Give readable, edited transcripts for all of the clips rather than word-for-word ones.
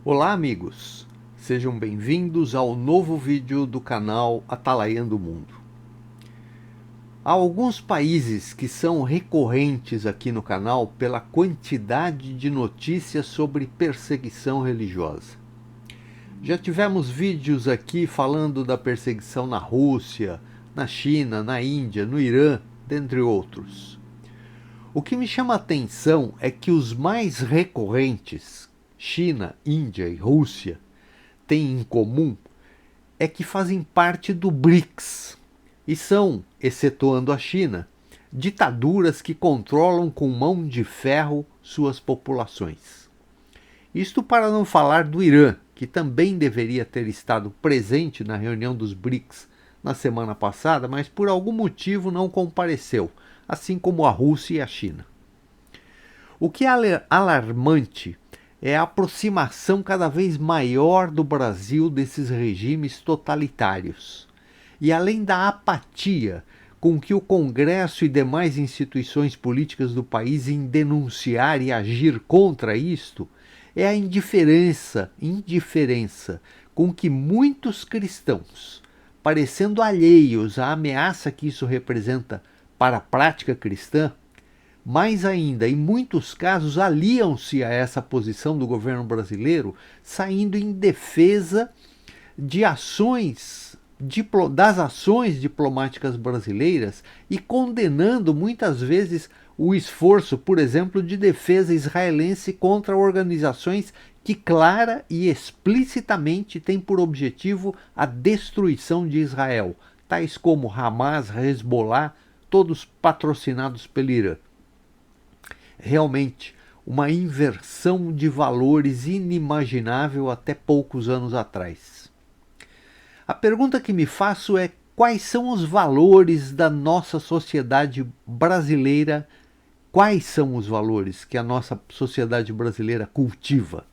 Olá amigos, sejam bem-vindos ao novo vídeo do canal Atalaiando o Mundo. Há alguns países que são recorrentes aqui no canal pela quantidade de notícias sobre perseguição religiosa. Já tivemos vídeos aqui falando da perseguição na Rússia, na China, na Índia, no Irã, dentre outros. O que me chama a atenção é que os mais recorrentes, China, Índia e Rússia, têm em comum é que fazem parte do BRICS e são, excetuando a China, ditaduras que controlam com mão de ferro suas populações. Isto para não falar do Irã, que também deveria ter estado presente na reunião dos BRICS na semana passada, mas por algum motivo não compareceu, assim como a Rússia e a China. O que é alarmante é a aproximação cada vez maior do Brasil desses regimes totalitários. E além da apatia com que o Congresso e demais instituições políticas do país em denunciar e agir contra isto, é a indiferença com que muitos cristãos, parecendo alheios à ameaça que isso representa para a prática cristã, mais ainda, em muitos casos, aliam-se a essa posição do governo brasileiro, saindo em defesa de das ações diplomáticas brasileiras e condenando muitas vezes o esforço, por exemplo, de defesa israelense contra organizações que clara e explicitamente têm por objetivo a destruição de Israel, tais como Hamas, Hezbollah, todos patrocinados pelo Irã. Realmente uma inversão de valores inimaginável até poucos anos atrás. A pergunta que me faço é: quais são os valores da nossa sociedade brasileira? Quais são os valores que a nossa sociedade brasileira cultiva?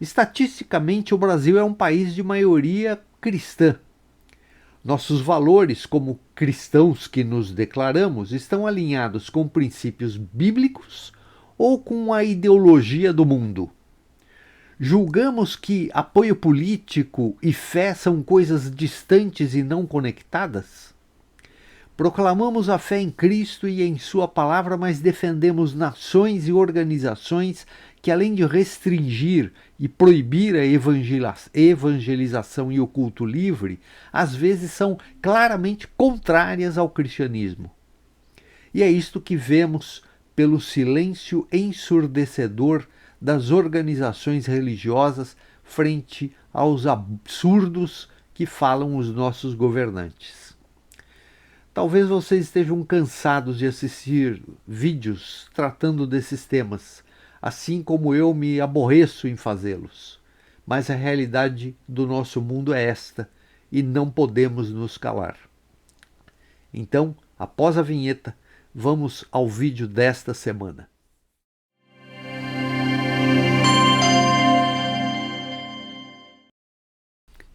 Estatisticamente, o Brasil é um país de maioria cristã. Nossos valores, como cristãos que nos declaramos, estão alinhados com princípios bíblicos ou com a ideologia do mundo? Julgamos que apoio político e fé são coisas distantes e não conectadas? Proclamamos a fé em Cristo e em Sua palavra, mas defendemos nações e organizações que, além de restringir e proibir a evangelização e o culto livre, às vezes são claramente contrárias ao cristianismo. E é isto que vemos pelo silêncio ensurdecedor das organizações religiosas frente aos absurdos que falam os nossos governantes. Talvez vocês estejam cansados de assistir vídeos tratando desses temas, assim como eu me aborreço em fazê-los. Mas a realidade do nosso mundo é esta e não podemos nos calar. Então, após a vinheta, vamos ao vídeo desta semana.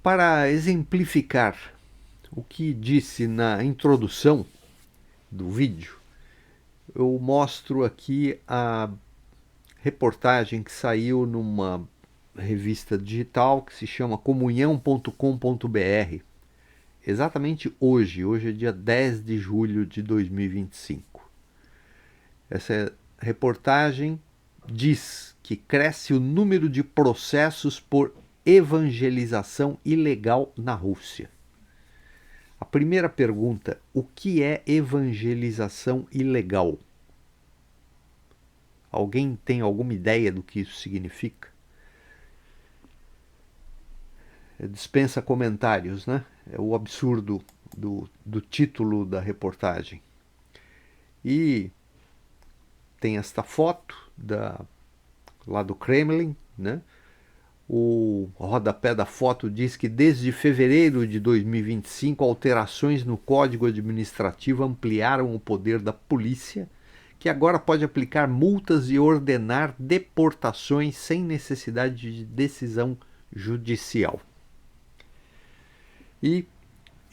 Para exemplificar o que disse na introdução do vídeo, eu mostro aqui a reportagem que saiu numa revista digital que se chama comunhão.com.br, exatamente hoje é dia 10 de julho de 2025. Essa reportagem diz que cresce o número de processos por evangelização ilegal na Rússia. A primeira pergunta: o que é evangelização ilegal? Alguém tem alguma ideia do que isso significa? Dispensa comentários, né? É o absurdo do título da reportagem. E tem esta foto lá do Kremlin, né? O rodapé da foto diz que desde fevereiro de 2025, alterações no Código Administrativo ampliaram o poder da polícia, que agora pode aplicar multas e ordenar deportações sem necessidade de decisão judicial. E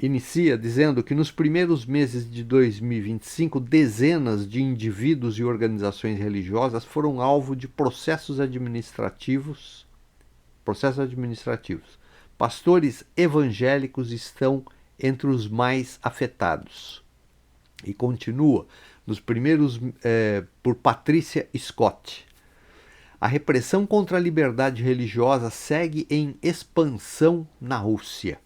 inicia dizendo que nos primeiros meses de 2025, dezenas de indivíduos e organizações religiosas foram alvo de processos administrativos processos administrativos. Pastores evangélicos estão entre os mais afetados. E continua, nos primeiros, por Patricia Scott. A repressão contra a liberdade religiosa segue em expansão na Rússia.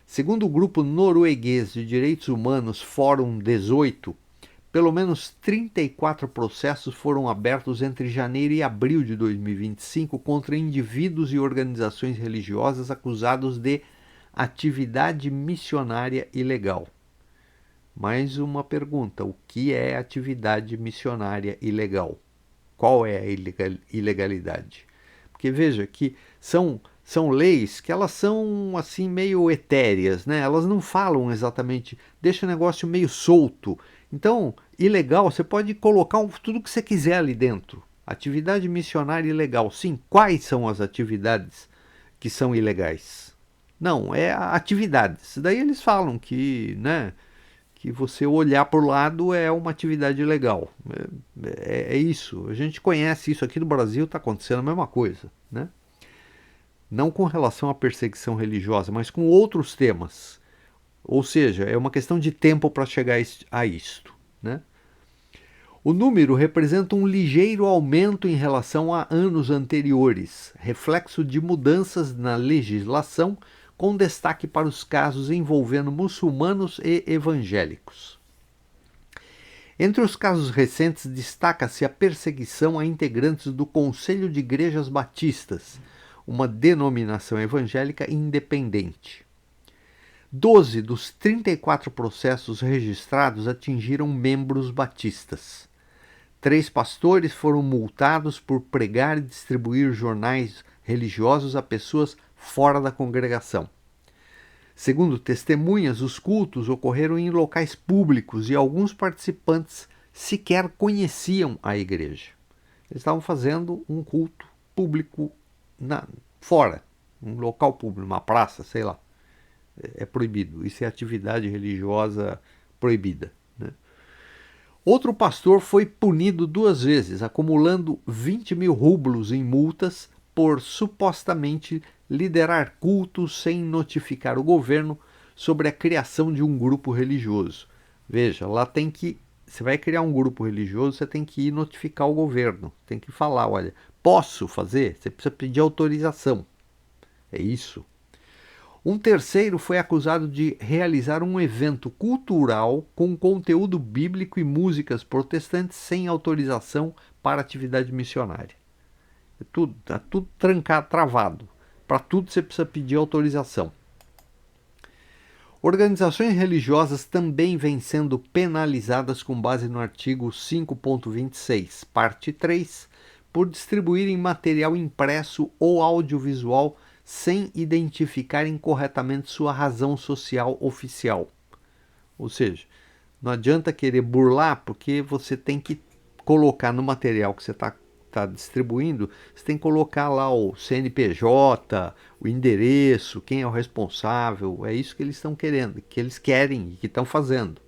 Segundo o grupo norueguês de direitos humanos Fórum 18, pelo menos 34 processos foram abertos entre janeiro e abril de 2025 contra indivíduos e organizações religiosas acusados de atividade missionária ilegal. Mais uma pergunta: o que é atividade missionária ilegal? Qual é a ilegalidade? Porque veja que são leis que elas são assim meio etéreas, né? Elas não falam exatamente, deixa o negócio meio solto. Então, ilegal, você pode colocar tudo que você quiser ali dentro. Atividade missionária ilegal. Sim, quais são as atividades que são ilegais? Não, é atividades. Daí eles falam que, né, que você olhar para o lado é uma atividade ilegal. É isso. A gente conhece isso aqui no Brasil, está acontecendo a mesma coisa, né? Não com relação à perseguição religiosa, mas com outros temas. Ou seja, é uma questão de tempo para chegar a isto, né? O número representa um ligeiro aumento em relação a anos anteriores, reflexo de mudanças na legislação, com destaque para os casos envolvendo muçulmanos e evangélicos. Entre os casos recentes, destaca-se a perseguição a integrantes do Conselho de Igrejas Batistas, uma denominação evangélica independente. 12 dos 34 processos registrados atingiram membros batistas. 3 pastores foram multados por pregar e distribuir jornais religiosos a pessoas fora da congregação. Segundo testemunhas, os cultos ocorreram em locais públicos e alguns participantes sequer conheciam a igreja. Eles estavam fazendo um culto público fora, um local público, uma praça, sei lá. É proibido. Isso é atividade religiosa proibida, né? Outro pastor foi punido 2 vezes, acumulando 20 mil rublos em multas por supostamente liderar cultos sem notificar o governo sobre a criação de um grupo religioso. Veja, lá tem que... Você vai criar um grupo religioso, você tem que ir notificar o governo. Tem que falar, olha, posso fazer? Você precisa pedir autorização. É isso. Um terceiro foi acusado de realizar um evento cultural com conteúdo bíblico e músicas protestantes sem autorização para atividade missionária. Está tudo trancado, travado. Para tudo você precisa pedir autorização. Organizações religiosas também vêm sendo penalizadas com base no artigo 5.26, parte 3, por distribuírem material impresso ou audiovisual sem identificarem corretamente sua razão social oficial. Ou seja, não adianta querer burlar, porque você tem que colocar no material que você está distribuindo, você tem que colocar lá o CNPJ, o endereço, quem é o responsável. É isso que eles estão querendo, que eles querem e que estão fazendo.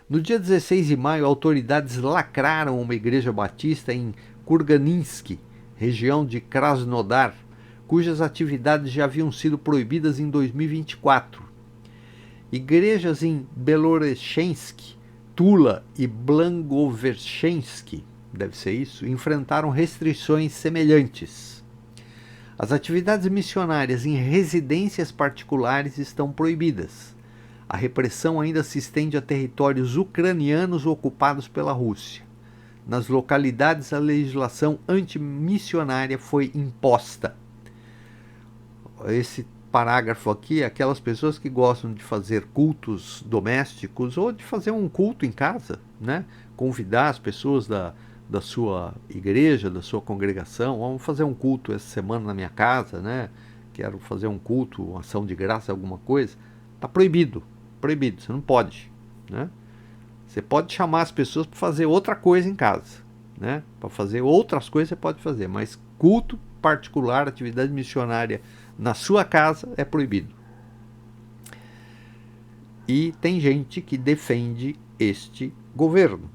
No dia 16 de maio, autoridades lacraram uma igreja batista em Kurganinsky, região de Krasnodar, cujas atividades já haviam sido proibidas em 2024. Igrejas em Belorechensk, Tula e Blangovershensk, deve ser isso, enfrentaram restrições semelhantes. As atividades missionárias em residências particulares estão proibidas. A repressão ainda se estende a territórios ucranianos ocupados pela Rússia. Nas localidades, a legislação antimissionária foi imposta. Esse parágrafo aqui é aquelas pessoas que gostam de fazer cultos domésticos ou de fazer um culto em casa, né? Convidar as pessoas da sua igreja, da sua congregação. Vamos fazer um culto essa semana na minha casa, né? Quero fazer um culto, uma ação de graça, alguma coisa. Está proibido, proibido, você não pode, né? Você pode chamar as pessoas para fazer outra coisa em casa, né? Para fazer outras coisas você pode fazer, mas culto particular, atividade missionária na sua casa é proibido. E tem gente que defende este governo.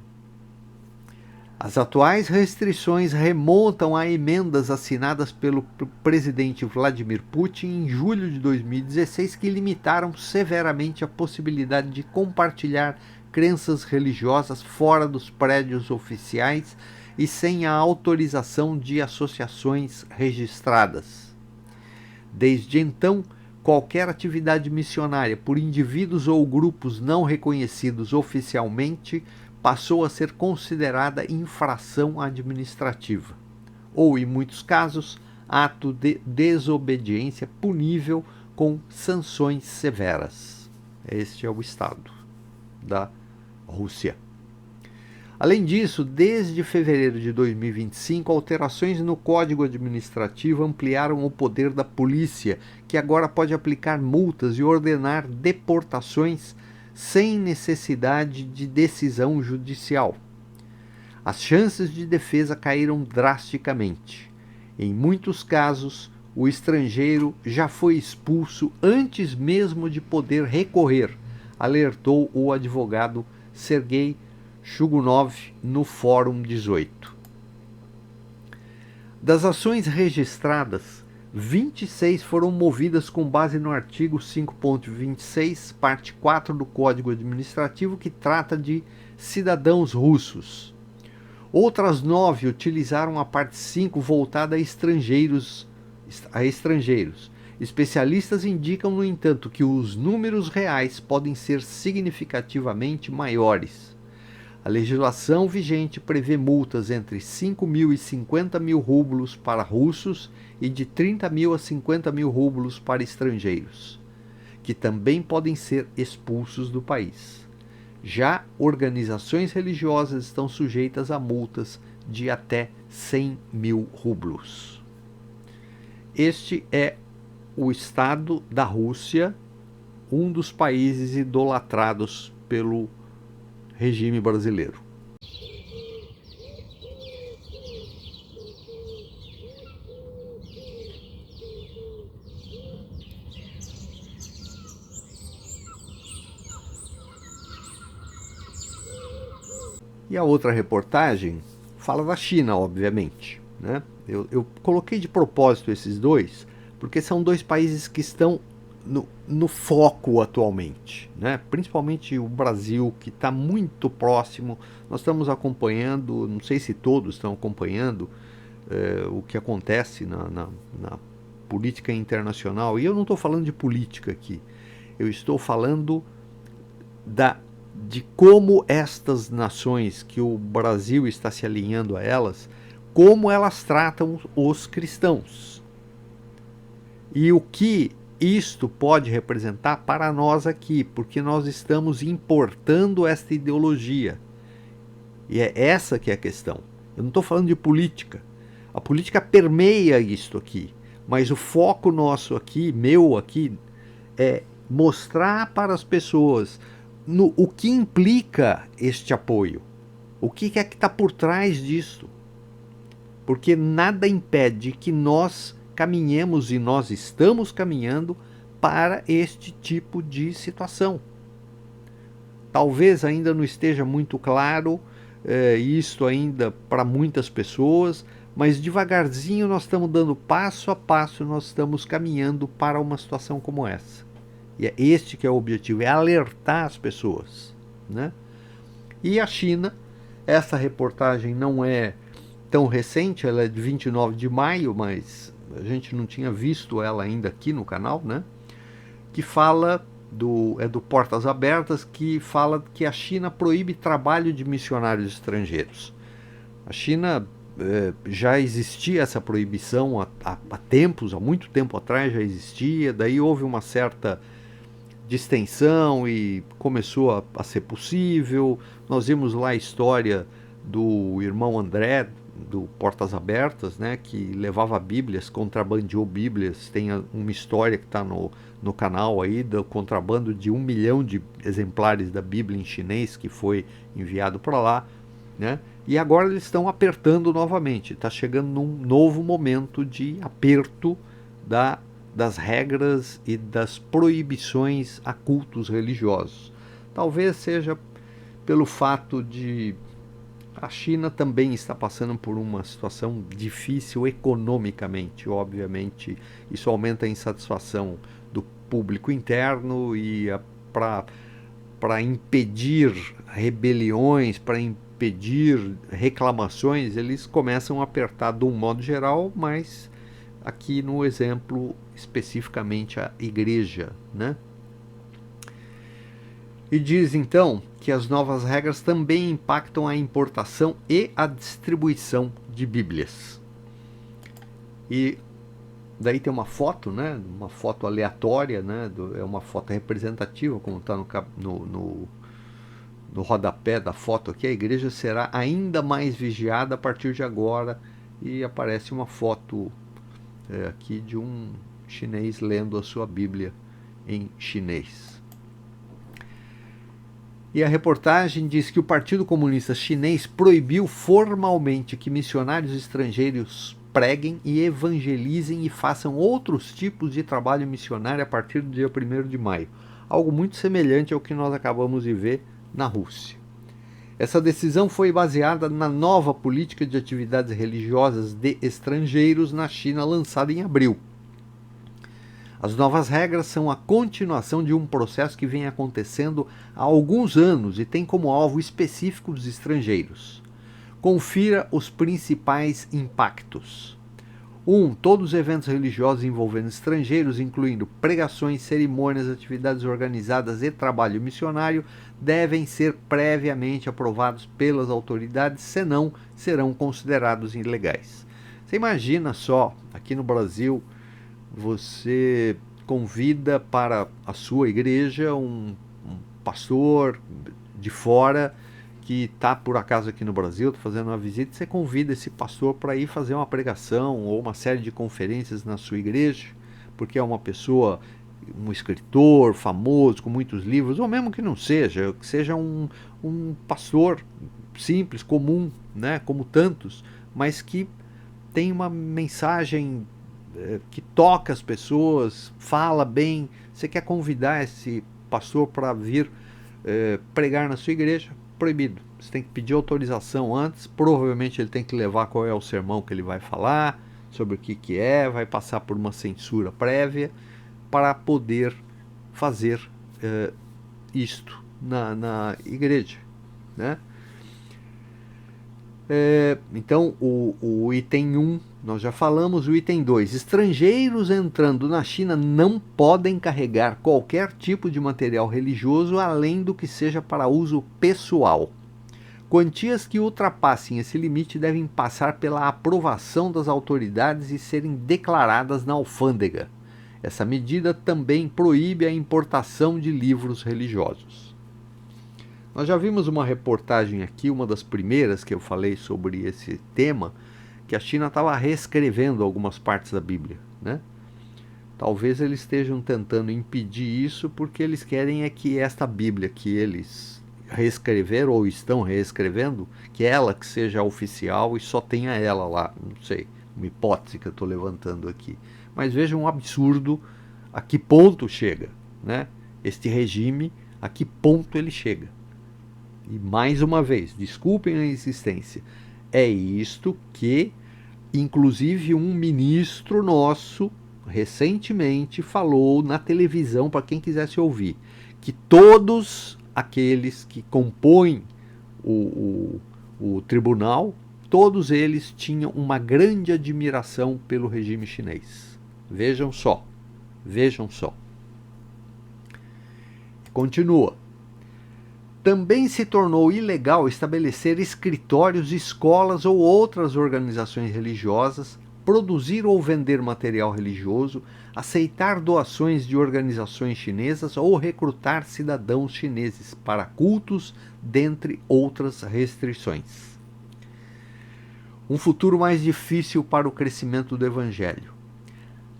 As atuais restrições remontam a emendas assinadas pelo presidente Vladimir Putin em julho de 2016 que limitaram severamente a possibilidade de compartilhar crenças religiosas fora dos prédios oficiais e sem a autorização de associações registradas. Desde então, qualquer atividade missionária por indivíduos ou grupos não reconhecidos oficialmente passou a ser considerada infração administrativa, ou, em muitos casos, ato de desobediência punível com sanções severas. Este é o estado da Rússia. Além disso, desde fevereiro de 2025, alterações no Código Administrativo ampliaram o poder da polícia, que agora pode aplicar multas e ordenar deportações sem necessidade de decisão judicial. As chances de defesa caíram drasticamente. Em muitos casos, o estrangeiro já foi expulso antes mesmo de poder recorrer, alertou o advogado Sergei Shugunov no Fórum 18. Das ações registradas, 26 foram movidas com base no artigo 5.26, parte 4 do Código Administrativo, que trata de cidadãos russos. Outras 9 utilizaram a parte 5 voltada a estrangeiros. Especialistas indicam, no entanto, que os números reais podem ser significativamente maiores. A legislação vigente prevê multas entre 5 mil e 50 mil rublos para russos e de 30 mil a 50 mil rublos para estrangeiros, que também podem ser expulsos do país. Já organizações religiosas estão sujeitas a multas de até 100 mil rublos. Este é o estado da Rússia, um dos países idolatrados pelo regime brasileiro. E a outra reportagem fala da China, obviamente, né? Eu coloquei de propósito esses dois, porque são dois países que estão no foco atualmente, né? Principalmente o Brasil, que está muito próximo. Nós estamos acompanhando, não sei se todos estão acompanhando o que acontece na política internacional. E eu não estou falando de política aqui, eu estou falando de como estas nações, que o Brasil está se alinhando a elas, como elas tratam os cristãos. E o que isto pode representar para nós aqui, porque nós estamos importando esta ideologia. E é essa que é a questão. Eu não estou falando de política. A política permeia isto aqui, mas o foco nosso aqui, meu aqui, é mostrar para as pessoas o que implica este apoio. O que é que está por trás disso? Porque nada impede que nós caminhemos, e nós estamos caminhando para este tipo de situação. Talvez ainda não esteja muito claro isto ainda para muitas pessoas, mas devagarzinho nós estamos dando passo a passo, nós estamos caminhando para uma situação como essa. E é este que é o objetivo, é alertar as pessoas, né? E a China, essa reportagem não é tão recente, ela é de 29 de maio, mas a gente não tinha visto ela ainda aqui no canal, né? Que fala do Portas Abertas, que fala que a China proíbe trabalho de missionários estrangeiros. A China já existia essa proibição há tempos, há muito tempo atrás já existia, daí houve uma certa distensão e começou a ser possível. Nós vimos lá a história do irmão André, do Portas Abertas, né, que levava bíblias, contrabandeou bíblias. Tem uma história que está no canal aí do contrabando de 1 milhão de exemplares da Bíblia em chinês que foi enviado para lá, né? E agora eles estão apertando novamente. Está chegando num novo momento de aperto das regras e das proibições a cultos religiosos. Talvez seja pelo fato de A China também está passando por uma situação difícil economicamente. Obviamente, isso aumenta a insatisfação do público interno e para impedir rebeliões, para impedir reclamações, eles começam a apertar de um modo geral, mas aqui no exemplo especificamente a igreja, né? E diz então que as novas regras também impactam a importação e a distribuição de Bíblias. E daí tem uma foto, né? Uma foto aleatória, né? É uma foto representativa, como está no rodapé da foto aqui. A igreja será ainda mais vigiada a partir de agora. E aparece uma foto aqui de um chinês lendo a sua Bíblia em chinês. E a reportagem diz que o Partido Comunista Chinês proibiu formalmente que missionários estrangeiros preguem e evangelizem e façam outros tipos de trabalho missionário a partir do dia 1º de maio. Algo muito semelhante ao que nós acabamos de ver na Rússia. Essa decisão foi baseada na nova política de atividades religiosas de estrangeiros na China, lançada em abril. As novas regras são a continuação de um processo que vem acontecendo há alguns anos e tem como alvo específico os estrangeiros. Confira os principais impactos. 1. Todos os eventos religiosos envolvendo estrangeiros, incluindo pregações, cerimônias, atividades organizadas e trabalho missionário, devem ser previamente aprovados pelas autoridades, senão serão considerados ilegais. Você imagina só, aqui no Brasil, você convida para a sua igreja um pastor de fora que está por acaso aqui no Brasil, está fazendo uma visita, você convida esse pastor para ir fazer uma pregação ou uma série de conferências na sua igreja, porque é uma pessoa, um escritor famoso, com muitos livros, ou mesmo que não seja, que seja um pastor simples, comum, né, como tantos, mas que tem uma mensagem que toca as pessoas, fala bem. Você quer convidar esse pastor para vir pregar na sua igreja? Proibido. Você tem que pedir autorização antes. Provavelmente ele tem que levar qual é o sermão que ele vai falar, sobre o que é, vai passar por uma censura prévia para poder fazer isto na igreja, né? Então o item 1 nós já falamos. O item 2, estrangeiros entrando na China não podem carregar qualquer tipo de material religioso além do que seja para uso pessoal. Quantias que ultrapassem esse limite devem passar pela aprovação das autoridades e serem declaradas na alfândega. Essa medida também proíbe a importação de livros religiosos. Nós já vimos uma reportagem aqui, uma das primeiras que eu falei sobre esse tema, que a China estava reescrevendo algumas partes da Bíblia, né? Talvez eles estejam tentando impedir isso porque eles querem que esta Bíblia que eles reescreveram ou estão reescrevendo, que ela que seja oficial e só tenha ela lá. Não sei, uma hipótese que eu estou levantando aqui. Mas vejam um absurdo, a que ponto chega, né? Este regime, a que ponto ele chega. E mais uma vez, desculpem a insistência, é isto que, inclusive, um ministro nosso recentemente falou na televisão, para quem quisesse ouvir, que todos aqueles que compõem o tribunal, todos eles tinham uma grande admiração pelo regime chinês. Vejam só, vejam só. Continua. Também se tornou ilegal estabelecer escritórios, escolas ou outras organizações religiosas, produzir ou vender material religioso, aceitar doações de organizações chinesas ou recrutar cidadãos chineses para cultos, dentre outras restrições. Um futuro mais difícil para o crescimento do Evangelho.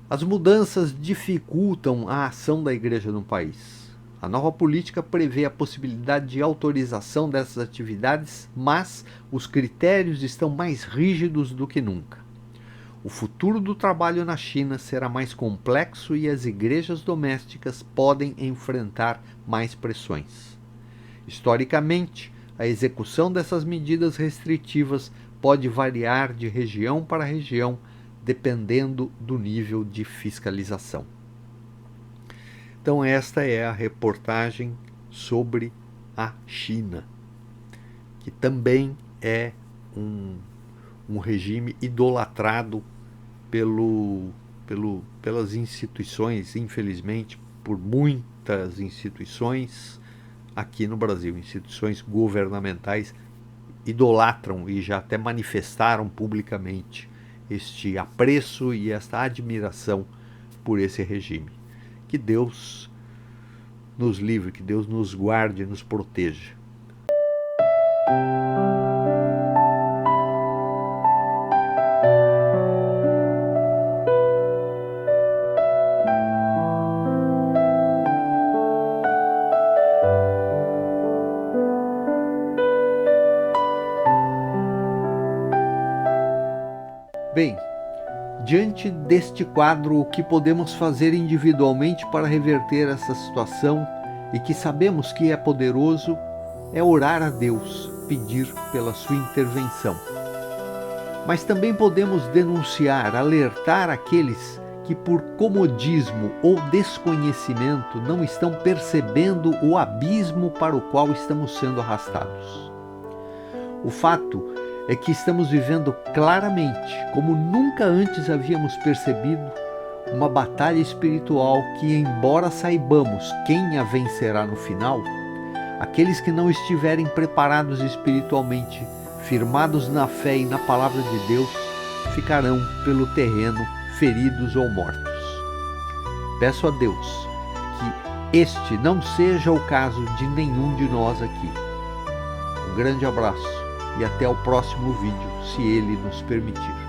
As mudanças dificultam a ação da igreja no país. A nova política prevê a possibilidade de autorização dessas atividades, mas os critérios estão mais rígidos do que nunca. O futuro do trabalho na China será mais complexo e as igrejas domésticas podem enfrentar mais pressões. Historicamente, a execução dessas medidas restritivas pode variar de região para região, dependendo do nível de fiscalização. Então esta é a reportagem sobre a China, que também é um regime idolatrado pelas instituições, infelizmente, por muitas instituições aqui no Brasil, instituições governamentais idolatram e já até manifestaram publicamente este apreço e esta admiração por esse regime. Que Deus nos livre, que Deus nos guarde e nos proteja. Bem, diante deste quadro, o que podemos fazer individualmente para reverter essa situação, e que sabemos que é poderoso, é orar a Deus, pedir pela sua intervenção. Mas também podemos denunciar, alertar aqueles que por comodismo ou desconhecimento não estão percebendo o abismo para o qual estamos sendo arrastados. O fato é que estamos vivendo claramente, como nunca antes havíamos percebido, uma batalha espiritual que, embora saibamos quem a vencerá no final, aqueles que não estiverem preparados espiritualmente, firmados na fé e na palavra de Deus, ficarão pelo terreno feridos ou mortos. Peço a Deus que este não seja o caso de nenhum de nós aqui. Um grande abraço e até o próximo vídeo, se Ele nos permitir.